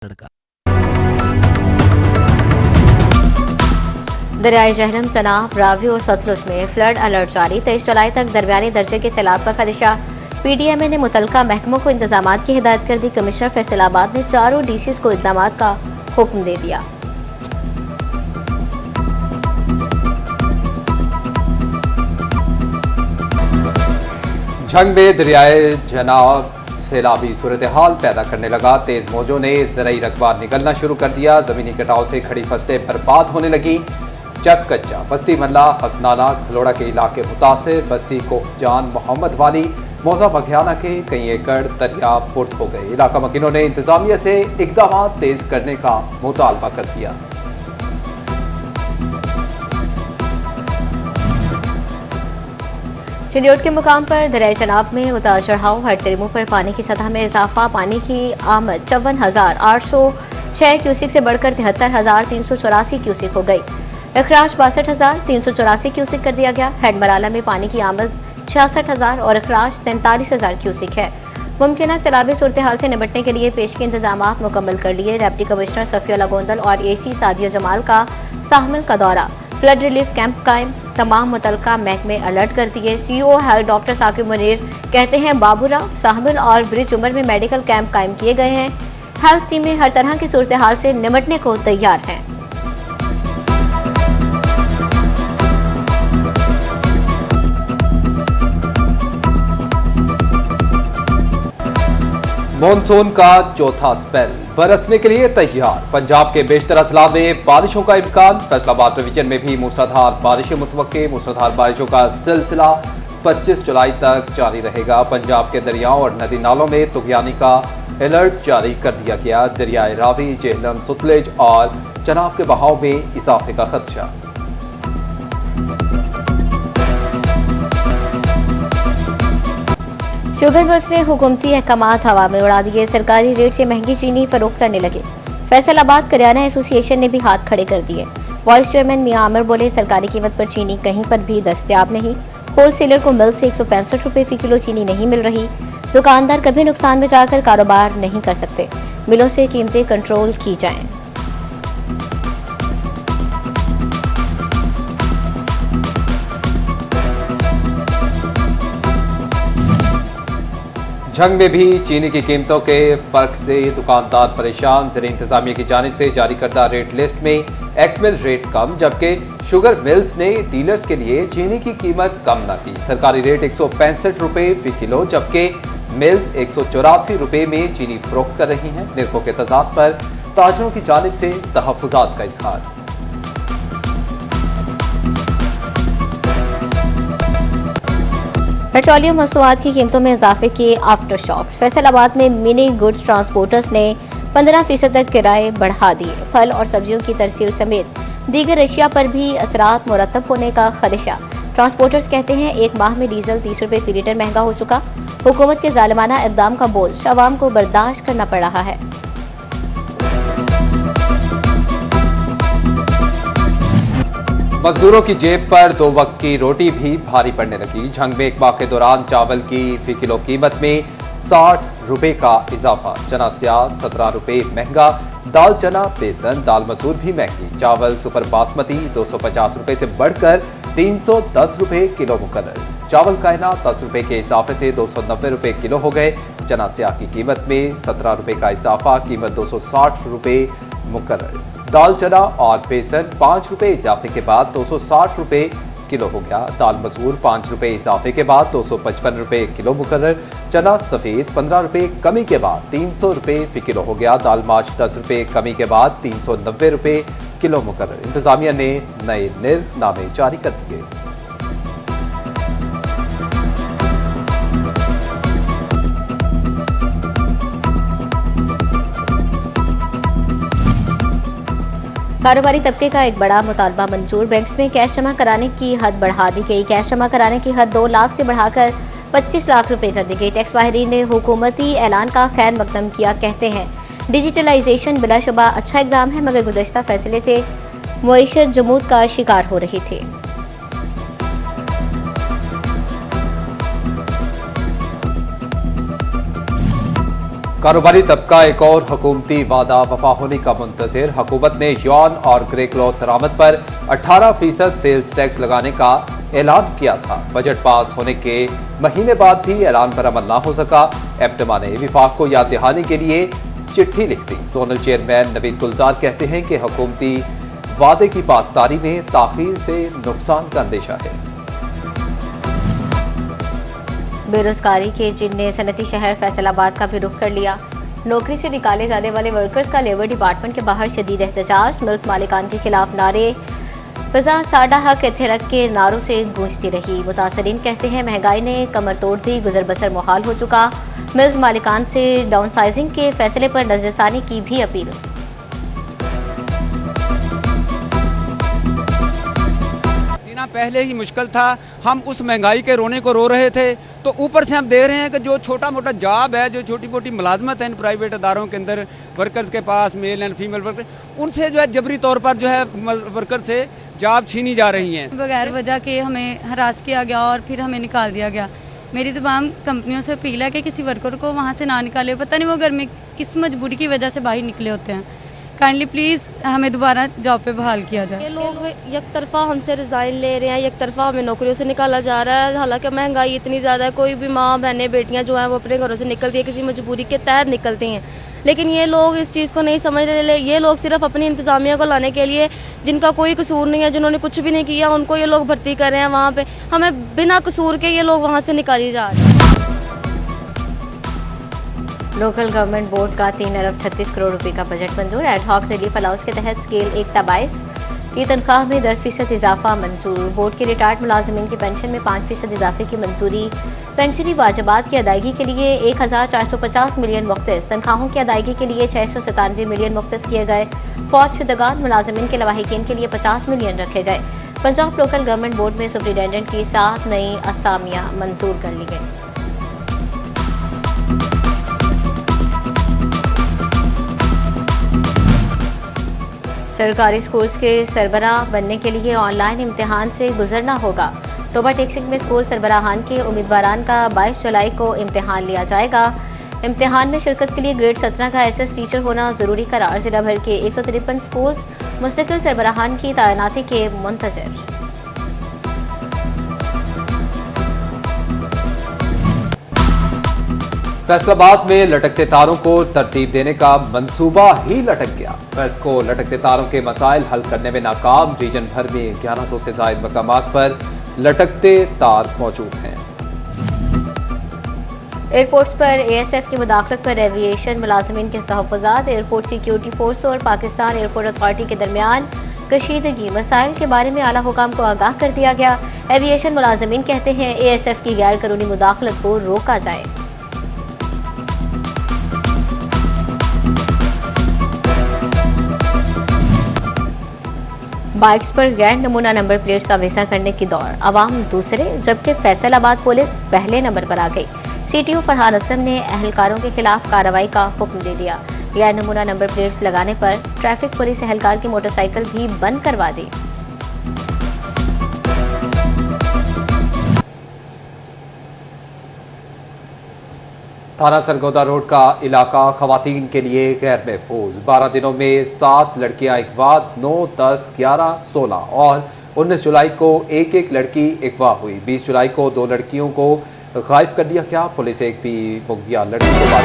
लड़का। दरियाए जहलम, चनाब, रावी और सतलुज में फ्लड अलर्ट जारी। 23 जुलाई तक दरमियानी दर्जे के सैलाब का खदशा। पीडीएमए ने मुतलका महकमों को इंतजाम की हिदायत कर दी। कमिश्नर फैसलाबाद ने चारों डीसीज को इकदाम का हुक्म दे दिया। झंग में दरियाए जनाब सैलाबी सूरत हाल पैदा करने लगा। तेज मौजों ने ज़रई रकबा निकलना शुरू कर दिया। जमीनी कटाव से खड़ी फसलें बर्बाद होने लगी। चक कच्चा, बस्ती मल्ला, हसनाना, खलोड़ा के इलाके मुतासिर। बस्ती कोहजान, मोहम्मद वाली, मौजा बघियाना के कई एकड़ दरिया पुट हो गए। इलाका मकीनों ने इंतजामिया से इकदाम तेज करने का मुतालबा कर दिया। चिलियोट के मुकाम पर दरियाए चनाब में उतार चढ़ाव। हर तिरमू पर पानी की सतह में इजाफा। पानी की आमद 54,806 क्यूसिक से बढ़कर 73,384 क्यूसिक हो गई। अखराज 62,384 क्यूसिक कर दिया गया। हेड मराला में पानी की आमद 66,000 और अखराज 43,000 क्यूसिक है। मुमकिन सैलाबी सूरत हाल से निपटने के लिए पेश के इंतजाम मुकम्मल कर लिए। डिप्टी कमिश्नर सफिया गोंदल और एसी सादिया जमाल का साहमिल का दौरा। फ्लड रिलीफ कैंप कायम। तमाम मुतलका महकमे अलर्ट कर दिए। CEO health doctor Saqib Munir कहते हैं बाबूरा, साहमिल और ब्रिज उमर में मेडिकल कैंप कायम किए गए हैं। हेल्थ टीमें हर तरह की सूरत हाल से निपटने को तैयार हैं। मॉनसून का चौथा स्पेल बरसने के लिए तैयार। पंजाब के बेशतर अजला में बारिशों का इम्कान। फैसलाबाद डिवीजन में भी मूसलाधार बारिशें मुतवक्के। मूसलाधार बारिशों का सिलसिला 25 जुलाई तक जारी रहेगा। पंजाब के दरियाओं और नदी नालों में तुगयानी का अलर्ट जारी कर दिया गया। दरियाए रावी, जेहलम, सतलुज और चनाब के बहाव में इजाफे का खदशा। शुगर मिल्स ने हुकूमती अहकामात हवा में उड़ा दिए। सरकारी रेट से महंगी चीनी फरोख्त करने लगे। फैसलाबाद करियाना एसोसिएशन ने भी हाथ खड़े कर दिए। वाइस चेयरमैन मियां आमिर बोले, सरकारी कीमत पर चीनी कहीं पर भी दस्तयाब नहीं। होलसेलर को मिल से 165 रुपए फी किलो चीनी नहीं मिल रही। दुकानदार कभी नुकसान में जाकर कारोबार नहीं कर सकते। मिलों से कीमतें कंट्रोल की जाएं। झंग में भी चीनी की कीमतों के फर्क से दुकानदार परेशान। ज़िला इंतजामिया की जानिब से जारी करदा रेट लिस्ट में एक्समिल रेट कम, जबकि शुगर मिल्स ने डीलर्स के लिए चीनी की कीमत कम न की। सरकारी रेट 165 रुपए फी किलो, जबकि मिल्स 184 रुपए में चीनी फरोख्त कर रही हैं। निर्खों के तजाद पर ताजरों की जानिब से तहफ्फुजात का इजहार। पेट्रोलियम मसनूआत की कीमतों में इजाफे के आफ्टर शॉक्स। फैसलाबाद में मिनी गुड्स ट्रांसपोर्टर्स ने 15% तक किराए बढ़ा दिए। फल और सब्जियों की तरसील समेत दीगर अशिया पर भी असरात मुरतब होने का खदशा। ट्रांसपोर्टर्स कहते हैं एक माह में डीजल 30 रुपए फी लीटर महंगा हो चुका। हुकूमत के जालिमाना इक़दाम का बोझ अवाम को बर्दाश्त करना पड़ रहा है। मजदूरों की जेब पर 2 वक्त की रोटी भी भारी पड़ने लगी। झंग में एक माह के दौरान चावल की फी किलो कीमत में 60 रुपए का इजाफा। चना स्याह 17 रुपए महंगा। दाल चना, बेसन, दाल मसूर भी महंगी। चावल सुपर बासमती 250 रुपए से बढ़कर 310 रुपए किलो मुकर्रर। चावल कायना 10 रुपए के इजाफे से 290 रुपए किलो हो गए। चना स्याह की कीमत में 17 रुपए का इजाफा, कीमत 260 रुपए मुकर्रर। दाल चना और बेसन 5 रुपए इजाफे के बाद 260 रुपए किलो हो गया। दाल मसूर 5 रुपए इजाफे के बाद 255 रुपए किलो मुकर्रर। चना सफेद 15 रुपए कमी के बाद 300 रुपए फी किलो हो गया। दाल मार्च 10 रुपए कमी के बाद 390 रुपए किलो मुकर्रर। इंतजामिया ने नए निर्नामे जारी कर दिए। कारोबारी तबके का एक बड़ा मुतालबा मंजूर। बैंक्स में कैश जमा कराने की हद बढ़ा दी गई। कैश जमा कराने की हद 2 लाख से बढ़ाकर 25 लाख रुपए कर दी गई। टैक्स माहिरीन ने हुकूमती ऐलान का खैर मकदम किया। कहते हैं डिजिटलाइजेशन बिलाशुबा अच्छा इकदाम है, मगर गुज़श्ता फैसले से मुईशत जमूद का शिकार हो रही थी। कारोबारी तबका एक और हुकूमती वादा वफा होने का मुंतजिर। हुकूमत ने यौन और ग्रे क्लॉथ दरामद पर 18% सेल्स टैक्स लगाने का ऐलान किया था। बजट पास होने के महीने बाद भी ऐलान पर अमल न हो सका। एप्टमा ने विफाक को याद दहानी के लिए चिट्ठी लिख दी। जोनल चेयरमैन नवीद गुलजार कहते हैं कि हुकूमती वादे की पासदारी में ताखीर से नुकसान का अंदेशा है। बेरोजगारी के जिनने सनती शहर फैसलाबाद का भी रुख कर लिया। नौकरी से निकाले जाने वाले वर्कर्स का लेबर डिपार्टमेंट के बाहर शदीद एहतजाज। मिल्क मालिकान के खिलाफ नारे फिजा साडा हक इत्थे रख के नारों से गूंजती रही। मुतासरीन कहते हैं महंगाई ने कमर तोड़ दी, गुजर बसर मुहाल हो चुका। मिल्क मालिकान से डाउनसाइजिंग के फैसले पर नजरसानी की भी अपील। जीना पहले ही मुश्किल था, हम उस महंगाई के रोने को रो रहे थे, तो ऊपर से हम देख रहे हैं कि जो छोटा मोटा जॉब है, जो छोटी मोटी मुलाजमत है इन प्राइवेट अदारों के अंदर वर्कर्स के पास, मेल एंड फीमेल वर्कर, उनसे जो है जबरी तौर पर जो है वर्कर से जॉब छीनी जा रही हैं। बगैर वजह के हमें हरास किया गया और फिर हमें निकाल दिया गया। मेरी तमाम कंपनियों से अपील है कि किसी वर्कर को वहाँ से ना निकाले। पता नहीं वो घर में किस मजबूरी की वजह से बाहर निकले होते हैं। काइंडली प्लीज हमें दोबारा जॉब पे बहाल किया जाए। ये लोग एक तरफा हमसे रिजाइन ले रहे हैं, एक तरफा हमें नौकरियों से निकाला जा रहा है। हालांकि महंगाई इतनी ज्यादा है, कोई भी माँ बहनें बेटियां जो हैं वो अपने घरों से निकलती है, किसी मजबूरी के तहत निकलती हैं, लेकिन ये लोग इस चीज़ को नहीं समझ रहे। ये लोग सिर्फ अपनी इंतजामिया को लाने के लिए, जिनका कोई कसूर नहीं है, जिन्होंने कुछ भी नहीं किया, उनको ये लोग भर्ती कर रहे हैं वहाँ पे। हमें बिना कसूर के ये लोग वहाँ से निकाली जा रहे हैं। लोकल गवर्नमेंट बोर्ड का 3 अरब 36 करोड़ रुपए का बजट मंजूर। एडहॉक रिलीफ अलाउंस के तहत स्केल 1/22 की तनख्वाह में 10% इजाफा मंजूर। बोर्ड के रिटायर्ड मुलाजिमीन की पेंशन में 5% इजाफे की मंजूरी। पेंशनी वाजिबात की अदायगी के लिए 1450 मिलियन मुख्तस, तनख्वाहों की अदायगी के लिए 697 मिलियन मुख्तस किए गए। फौजशुदगान मुलाजिमीन के लवाहिकीन के लिए 50 मिलियन रखे गए। पंजाब लोकल गवर्नमेंट बोर्ड में सुप्रिंटेंडेंट की 7 नई असामियां मंजूर कर ली गई। सरकारी स्कूल्स के सरबराह बनने के लिए ऑनलाइन इम्तिहान से गुजरना होगा। टोबा टेक्सिंग में स्कूल सरबराहान के उम्मीदवारान का 22 जुलाई को इम्तिहान लिया जाएगा। इम्तिहान में शिरकत के लिए ग्रेड 17 का SS टीचर होना जरूरी करार। जिला भर के 153 स्कूल्स मुस्तकिल सरबराहान की तैनाती के मुंतजिर। फैसलाबाद में लटकते तारों को तरतीब देने का मंसूबा ही लटक गया। फैज को लटकते तारों के मसाइल हल करने में नाकाम। रीजन भर में 1100 से ज्यादा मकामात पर लटकते तार मौजूद हैं। एयरपोर्ट्स पर ASF की मुदाखलत पर एविएशन मुलाजिमीन के तहफ़्फ़ुज़ात। एयरपोर्ट सिक्योरिटी फोर्स और पाकिस्तान एयरपोर्ट अथॉरिटी के दरमियान कशीदगी मसाइल के बारे में आला हुकाम को आगाह कर दिया गया। एविएशन मुलाजिमीन कहते हैं ASF की गैर कानूनी मुदाखलत को रोका जाए। बाइक्स पर गैर नमूना नंबर प्लेट्स अवेसा करने की दौड़। अवाम दूसरे जबकि फैसलाबाद पुलिस पहले नंबर पर आ गई। CTO फरहान असलम ने अहलकारों के खिलाफ कार्रवाई का हुक्म दे दिया। गैर नमूना नंबर प्लेट्स लगाने पर ट्रैफिक पुलिस एहलकार की मोटरसाइकिल भी बंद करवा दी। थाना सरगोदा रोड का इलाका खवातीन के लिए गैर महफूज। 12 दिनों में 7 लड़कियां अगवा, 9, 10, 11, 16 और 19 जुलाई को एक लड़की अगवा हुई। 20 जुलाई को 2 लड़कियों को गायब कर दिया गया। पुलिस एक भी मुगबिया लड़की को बात